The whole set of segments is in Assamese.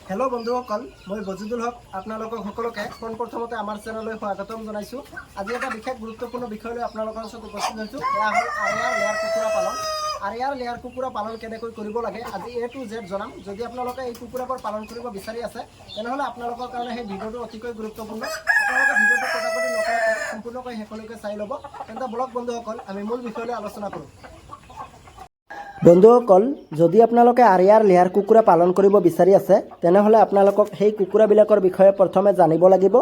হেল্ল' বন্ধুসকল, মই বজিদুল হক আপোনালোকক সকলোকে পোনপ্ৰথমতে আমাৰ চেনেললৈ স্বাগতম জনাইছোঁ। আজি এটা বিশেষ গুৰুত্বপূৰ্ণ বিষয় লৈ আপোনালোকৰ ওচৰত উপস্থিত হৈছোঁ। এয়া হ'ল আৰেয়াৰ লেয়াৰ কুকুৰা পালন। আৰেয়াৰ লেয়াৰ কুকুৰা পালন কেনেকৈ কৰিব লাগে আজি A to Z জনাম। যদি আপোনালোকে এই কুকুৰাবোৰ পালন কৰিব বিচাৰি আছে তেনেহ'লে আপোনালোকৰ কাৰণে সেই ভিডিঅ'টো অতিকৈ গুৰুত্বপূৰ্ণ। আপোনালোকে ভিডিঅ'টো কটাকটি নকৰাকৈ সম্পূৰ্ণকৈ শেষলৈকে চাই ল'ব। তেন্তে বলক বন্ধুসকল, আমি মূল বিষয়লৈ আলোচনা কৰোঁ। বন্ধুসকল, যদি আপোনালোকে আৰেয়াৰ লেয়াৰ কুকুৰা পালন কৰিব বিচাৰি আছে তেনেহ'লে আপোনালোকক সেই কুকুৰাবিলাকৰ বিষয়ে প্ৰথমে জানিব লাগিব।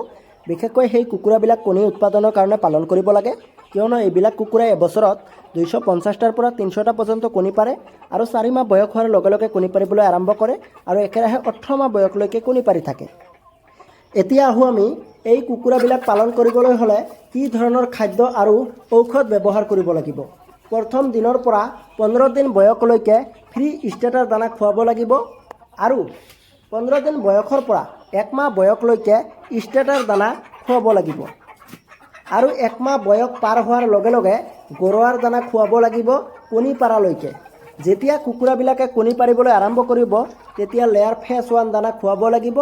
বিশেষকৈ সেই কুকুৰাবিলাক কণী উৎপাদনৰ কাৰণে পালন কৰিব লাগে, কিয়নো এইবিলাক কুকুৰাই এবছৰত 250টাৰ পৰা 300টা পৰ্যন্ত কণী পাৰে আৰু 4 মাহ বয়স হোৱাৰ লগে লগে কণী পাৰিবলৈ আৰম্ভ কৰে আৰু একেৰাহে 18 মাহ বয়সলৈকে কণী পাৰি থাকে। এতিয়া আহোঁ আমি এই কুকুৰাবিলাক পালন কৰিবলৈ হ'লে কি ধৰণৰ খাদ্য আৰু ঔষধ ব্যৱহাৰ কৰিব লাগিব। প্ৰথম দিনৰ পৰা 15 দিন বয়সলৈকে ফ্ৰী ষ্টাৰ্টাৰ দানা খুৱাব লাগিব আৰু 15 দিন বয়সৰ পৰা 1 মাহ বয়সলৈকে ষ্টাৰ্টাৰ দানা খুৱাব লাগিব আৰু 1 মাহ বয়স পাৰ হোৱাৰ লগে লগে গৰুৱাৰ দানা খুৱাব লাগিব কণী পাৰালৈকে। যেতিয়া কুকুৰাবিলাকে কণী পাৰিবলৈ আৰম্ভ কৰিব তেতিয়া লেয়াৰ ফেচ 1 দানা খুৱাব লাগিব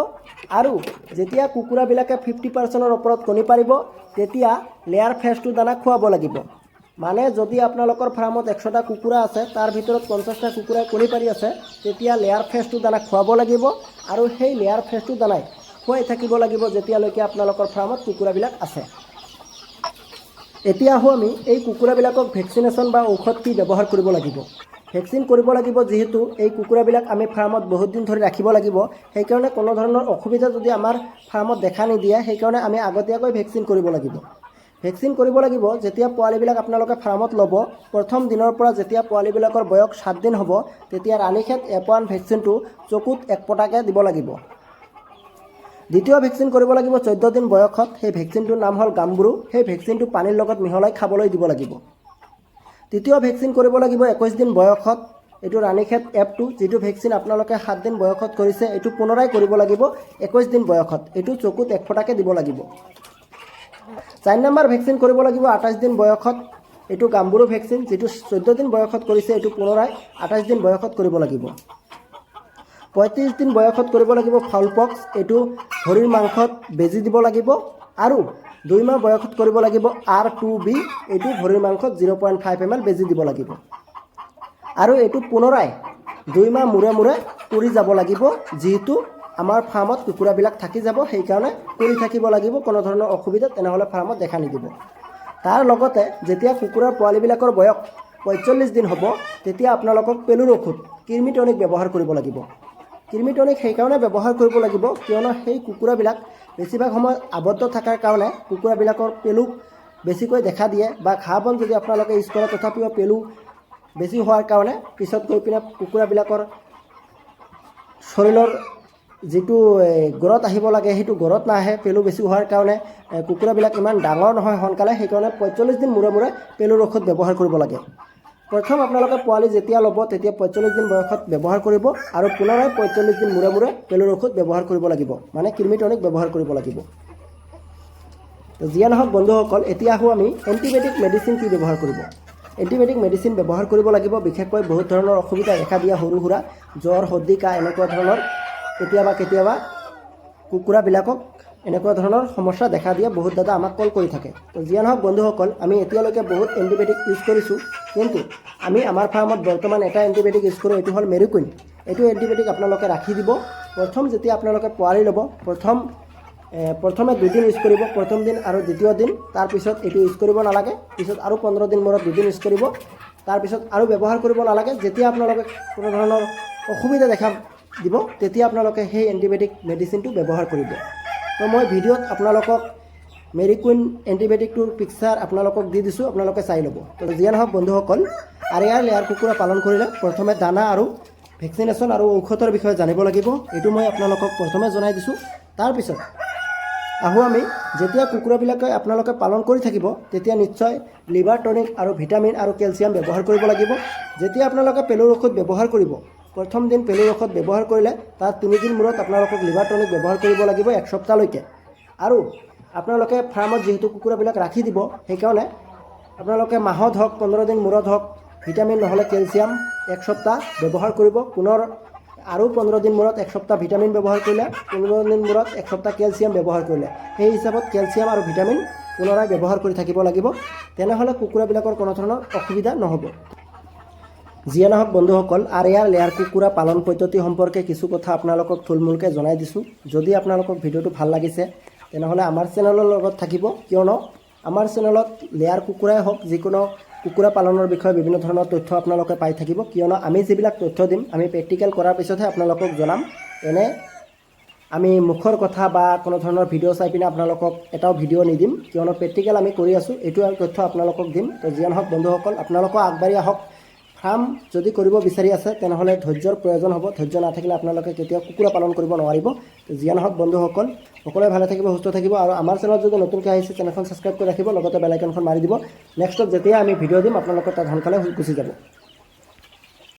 আৰু যেতিয়া কুকুৰাবিলাকে 50%ৰ ওপৰত কণী পাৰিব তেতিয়া লেয়াৰ ফেচ 2 দানা খুৱাব লাগিব। মানে যদি আপোনালোকৰ ফাৰ্মত 100টা কুকুৰা আছে তাৰ ভিতৰত 50টা কুকুৰাই কণী পাৰি আছে তেতিয়া লেয়াৰ ফেচ 2 দানা খুৱাব লাগিব আৰু সেই লেয়াৰ ফেচ 2 দানাই খুৱাই থাকিব লাগিব যেতিয়ালৈকে আপোনালোকৰ ফাৰ্মত কুকুৰাবিলাক আছে। এতিয়া আহোঁ আমি এই কুকুৰাবিলাকক ভেকচিনেশ্যন বা ঔষধ কি ব্যৱহাৰ কৰিব লাগিব। ভেকচিন কৰিব লাগিব, যিহেতু এই কুকুৰাবিলাক আমি ফাৰ্মত বহুত দিন ধৰি ৰাখিব লাগিব। সেইকাৰণে কোনো ধৰণৰ অসুবিধা যদি আমাৰ ফাৰ্মত দেখা নিদিয়ে সেইকাৰণে আমি আগতীয়াকৈ ভেকচিন কৰিব লাগিব। ভেকচিন কৰিব লাগিব যেতিয়া পোৱালিবিলাক আপোনালোকে ফাৰ্মত ল'ব। প্ৰথম দিনৰ পৰা যেতিয়া পোৱালিবিলাকৰ বয়স 7 দিন হ'ব তেতিয়া ৰাণীখেত F1 ভেকচিনটো চকুত 1 পটাকৈ দিব লাগিব। দ্বিতীয় ভেকচিন কৰিব লাগিব 14 দিন বয়সত। সেই ভেকচিনটোৰ নাম হ'ল গাম্বুৰু। সেই ভেকচিনটো পানীৰ লগত মিহলাই খাবলৈ দিব লাগিব। তৃতীয় ভেকচিন কৰিব লাগিব 21 দিন বয়সত। এইটো ৰাণীখেত F2, যিটো ভেকচিন আপোনালোকে 7 দিন বয়সত কৰিছে এইটো পুনৰাই কৰিব লাগিব 21 দিন বয়সত। এইটো চকুত 1 ফটাকৈ দিব লাগিব। 4 নম্বৰ ভেকচিন কৰিব লাগিব 28 দিন বয়সত। এইটো গাম্বুৰু ভেকচিন, যিটো 14 দিন বয়সত কৰিছে এইটো পুনৰাই 28 দিন বয়সত কৰিব লাগিব। 35 দিন বয়সত কৰিব লাগিব ফাউলপক্স। এইটো ভৰিৰ মাংসত বেজি দিব লাগিব আৰু 2 মাহ বয়সত কৰিব লাগিব R2B। এইটো ভৰিৰ মাংসত 0.5 ml বেজি দিব লাগিব আৰু এইটো পুনৰাই 2 মাহ মূৰে মূৰে কৰি যাব লাগিব, যিহেতু আমাৰ ফাৰ্মত কুকুৰাবিলাক থাকি যাব সেইকাৰণে কৰি থাকিব লাগিব। কোনো ধৰণৰ অসুবিধা তেনেহ'লে ফাৰ্মত দেখা নিদিব। তাৰ লগতে যেতিয়া কুকুৰাৰ পোৱালিবিলাকৰ বয়স 45 দিন হ'ব তেতিয়া আপোনালোকক পেলুৰ ঔষধ কৃমিটনিক ব্যৱহাৰ কৰিব লাগিব। কৃমিটনিক সেইকাৰণে ব্যৱহাৰ কৰিব লাগিব কিয়নো সেই কুকুৰাবিলাক বেছিভাগ সময় আবদ্ধ থকাৰ কাৰণে কুকুৰাবিলাকৰ পেলু বেছিকৈ দেখা দিয়ে বা ঘাঁহ বন যদি আপোনালোকে ইউজ কৰে তথাপিও পেলু বেছি হোৱাৰ কাৰণে পিছত গৈ পিনে কুকুৰাবিলাকৰ শৰীৰৰ যিটো গড়ত আহিব লাগে সেইটো গড়ত নাহে। পেলু বেছি হোৱাৰ কাৰণে কুকুৰাবিলাক ইমান ডাঙৰ নহয় সোনকালে। সেইকাৰণে 45 দিন মূৰে মূৰে পেলুৰ ঔষধ ব্যৱহাৰ কৰিব লাগে। প্ৰথম আপোনালোকে পোৱালি যেতিয়া ল'ব তেতিয়া 45 দিন বয়সত ব্যৱহাৰ কৰিব আৰু পুনৰাই 45 দিন মূৰে মূৰে পেলুৰ ঔষধ ব্যৱহাৰ কৰিব লাগিব, মানে কৃমিটনিক ব্যৱহাৰ কৰিব লাগিব। তো যিয়ে নহওক বন্ধুসকল, এতিয়া আহোঁ আমি এণ্টিবায়'টিক মেডিচিন কি ব্যৱহাৰ কৰিব। এণ্টিবায়'টিক মেডিচিন ব্যৱহাৰ কৰিব লাগিব। বিশেষকৈ বহুত ধৰণৰ অসুবিধা দেখা দিয়া সৰু সুৰা জ্বৰ, সৰ্দি, কাহ এনেকুৱা ধৰণৰ কেতিয়াবা কুকুৰাবিলাকক এনেকুৱা ধৰণৰ সমস্যা দেখা দিয়ে। বহুত দাদা আমাক কল কৰি থাকে। তো যিয়ে নহওক বন্ধুসকল, আমি এতিয়ালৈকে বহুত এণ্টিবায়'টিক ইউজ কৰিছোঁ, কিন্তু আমি আমাৰ ফাৰ্মত বৰ্তমান এটা এণ্টিবায়'টিক ইউজ কৰোঁ, এইটো হ'ল মেৰিকুইন। এইটো এণ্টিবায়'টিক আপোনালোকে ৰাখি দিব। প্ৰথম যেতিয়া আপোনালোকে পোৱালি ল'ব প্ৰথমে 2 দিন ইউজ কৰিব, প্ৰথম দিন আৰু দ্বিতীয় দিন। তাৰপিছত এইটো ইউজ কৰিব নালাগে। পিছত আৰু 15 দিন মূৰত 2 দিন ইউজ কৰিব, তাৰপিছত আৰু ব্যৱহাৰ কৰিব নালাগে। যেতিয়া আপোনালোকে কোনো ধৰণৰ অসুবিধা দেখা দিব তেতিয়া আপোনালোকে সেই এণ্টিবায়'টিক মেডিচিনটো ব্যৱহাৰ কৰিব। তো মই ভিডিঅ'ত আপোনালোকক মেৰিকুইন এণ্টিবায়'টিকটোৰ পিকচাৰ আপোনালোকক দি দিছোঁ, আপোনালোকে চাই ল'ব। তো যিয়ে নহওক বন্ধুসকল, আৰেয়াৰ লেয়াৰ কুকুৰা পালন কৰিলে প্ৰথমে দানা আৰু ভেকচিনেশ্যন আৰু ঔষধৰ বিষয়ে জানিব লাগিব। এইটো মই আপোনালোকক প্ৰথমে জনাই দিছোঁ। তাৰপিছত আহোঁ আমি যেতিয়া কুকুৰাবিলাকে আপোনালোকে পালন কৰি থাকিব তেতিয়া নিশ্চয় লিভাৰ টনিক আৰু ভিটামিন আৰু কেলছিয়াম ব্যৱহাৰ কৰিব লাগিব। যেতিয়া আপোনালোকে পেলুৰ ঔষধ ব্যৱহাৰ কৰিব, প্ৰথম দিন পেলুৰ ঔষধ ব্যৱহাৰ কৰিলে তাৰ 3 দিন মূৰত আপোনালোকক লিভাৰ টনিক ব্যৱহাৰ কৰিব লাগিব 1 সপ্তাহলৈকে। আৰু আপোনালোকে ফাৰ্মত যিহেতু কুকুৰাবিলাক ৰাখি দিব সেইকাৰণে আপোনালোকে মাহত হওক 15 দিন মূৰত হওক ভিটামিন নহ'লে কেলছিয়াম 1 সপ্তাহ ব্যৱহাৰ কৰিব। পুনৰ আৰু 15 দিন মূৰত এক সপ্তাহ ভিটামিন ব্যৱহাৰ কৰিলে, 15 দিন মূৰত এক সপ্তাহ কেলছিয়াম ব্যৱহাৰ কৰিলে, সেই হিচাপত কেলছিয়াম আৰু ভিটামিন পুনৰাই ব্যৱহাৰ কৰি থাকিব লাগিব। তেনেহ'লে কুকুৰাবিলাকৰ কোনো ধৰণৰ অসুবিধা নহ'ব। যিয়ে নহওক বন্ধুসকল, আৰিয়া লেয়াৰ কুকুৰা পালন পদ্ধতি সম্পৰ্কে কিছু কথা আপোনালোকক থুলমূলকৈ জনাই দিছোঁ। যদি আপোনালোকক ভিডিঅ'টো ভাল লাগিছে তেনেহ'লে আমাৰ চেনেলৰ লগত থাকিব, কিয়নো আমাৰ চেনেলত লেয়াৰ কুকুৰাই হওক যিকোনো কুকুৰা পালনৰ বিষয়ে বিভিন্ন ধৰণৰ তথ্য আপোনালোকে পাই থাকিব। কিয়নো আমি যিবিলাক তথ্য দিম আমি প্ৰেক্টিকেল কৰাৰ পিছতহে আপোনালোকক জনাম। এনে আমি মুখৰ কথা বা কোনো ধৰণৰ ভিডিঅ' চাই পিনে আপোনালোকক এটাও ভিডিঅ' নিদিম, কিয়নো প্ৰেক্টিকেল আমি কৰি আছোঁ, এইটো তথ্য আপোনালোকক দিম। তো যিয়ে নহওক বন্ধুসকল, আপোনালোকক আগবাঢ়ি আহক। ফাৰ্ম যদি কৰিব বিচাৰি আছে তেনেহ'লে ধৈৰ্যৰ প্ৰয়োজন হ'ব। ধৈৰ্য নাথাকিলে আপোনালোকে কেতিয়াও কুকুৰা পালন কৰিব নোৱাৰিব। তো যিয়ে নহওক বন্ধুসকল, সকলোৱে ভালে থাকিব, সুস্থ থাকিব, আৰু আমাৰ চেনেলত যদি নতুনকৈ আহিছে চেনেলখন ছাবস্ক্ৰাইব কৰি ৰাখিব, লগতে বেল আইকনখন মাৰি দিব। নেক্সটত যেতিয়া আমি ভিডিঅ' দিম আপোনালোকৰ তাত সোনকালে গুচি যাব।